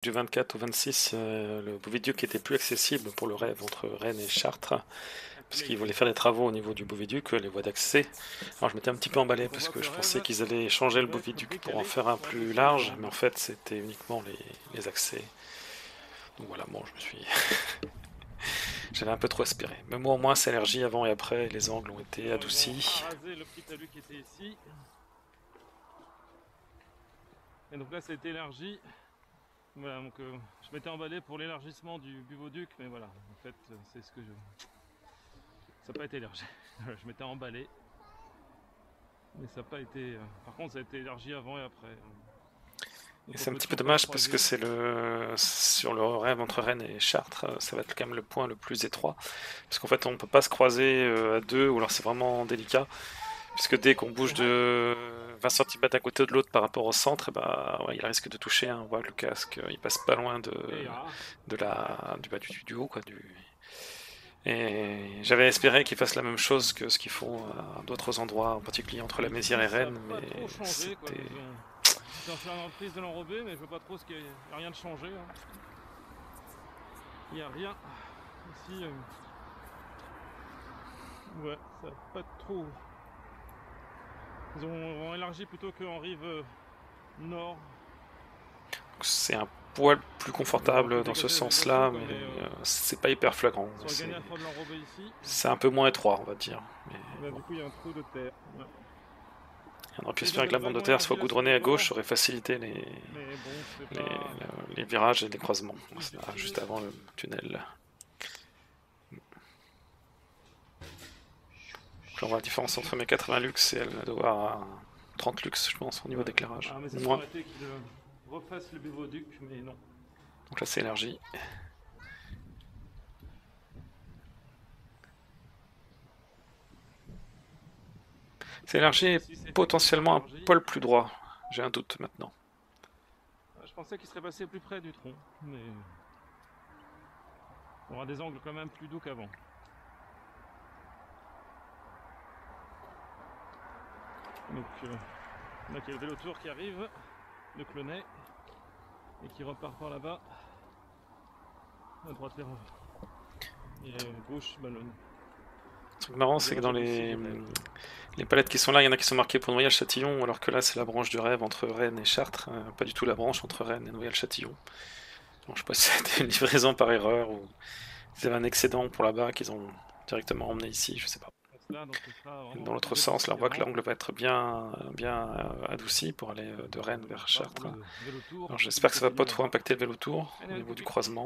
Du 24 au 26, le Beauviduc était plus accessible pour le rêve entre Rennes et Chartres, parce qu'ils voulaient faire des travaux au niveau du Beauviduc, les voies d'accès. Alors je m'étais un petit peu emballé parce que je pensais qu'ils allaient changer le Beauviduc pour en faire un plus large, mais en fait c'était uniquement les accès. Donc voilà, bon, je me suis... J'avais un peu trop espéré. Mais moi au moins c'est élargi avant et après, les angles ont été adoucis. Le petit talus qui était ici. Et donc là ça a été élargi. Voilà, donc je m'étais emballé pour l'élargissement du Beauviduc, mais voilà, en fait c'est ce que je... Ça n'a pas été élargi. Je m'étais emballé. Mais ça n'a pas été... Par contre ça a été élargi avant et après. Et c'est un petit peu dommage parce que c'est sur le rêve entre Rennes et Chartres, ça va être quand même le point le plus étroit. Parce qu'en fait on ne peut pas se croiser à deux, ou alors c'est vraiment délicat. Puisque dès qu'on bouge de 20 cm d'un côté ou de l'autre par rapport au centre, et bah, ouais, il risque de toucher. Hein. On voit que le casque, il passe pas loin du haut. Quoi, Et j'avais espéré qu'ils fassent la même chose que ce qu'ils font à d'autres endroits, en particulier entre la Mézières et Rennes, mais c'était... J'étais en train de reprise de l'enrobé, mais je vois pas trop ce qu'il y a. Il n'y a rien de changé. Hein. Il n'y a rien. Ici, ouais, ça va pas trop. Ils ont élargi plutôt qu'en rive nord. C'est un poil plus confortable dans ce sens-là, mais c'est pas hyper flagrant. C'est un peu moins étroit, on va dire. Mais du coup, il y a un trou de terre. Ouais. On aurait pu espérer que la bande de terre soit goudronnée à gauche, ça aurait facilité les virages et les croisements. Juste avant le tunnel. Donc là, on voit la différence entre mes 80 lux et elle doit avoir 30 lux, je pense, au niveau d'éclairage. Mais ça aurait été qu'ils refassent le Beauviduc, mais non. Donc là, c'est élargi. C'est élargi et potentiellement un poil plus droit. J'ai un doute maintenant. Je pensais qu'il serait passé plus près du tronc, mais on aura des angles quand même plus doux qu'avant. Donc là, il y a le vélo tour qui arrive, le Clonay, et qui repart par là-bas, à droite vers et gauche Ballon. Le truc marrant, c'est que dans les palettes qui sont là, il y en a qui sont marquées pour Noyelles-Châtillon, alors que là, c'est la branche du rêve entre Rennes et Chartres, pas du tout la branche entre Rennes et Noyelles-Châtillon. Donc, je sais pas si c'était une livraison par erreur ou s'ils avaient un excédent pour là-bas qu'ils ont directement emmené ici, je sais pas. Dans l'autre sens, là, on voit que l'angle va être bien adouci pour aller de Rennes vers Chartres. Alors, j'espère que ça va pas trop impacter le vélo tour au niveau du croisement.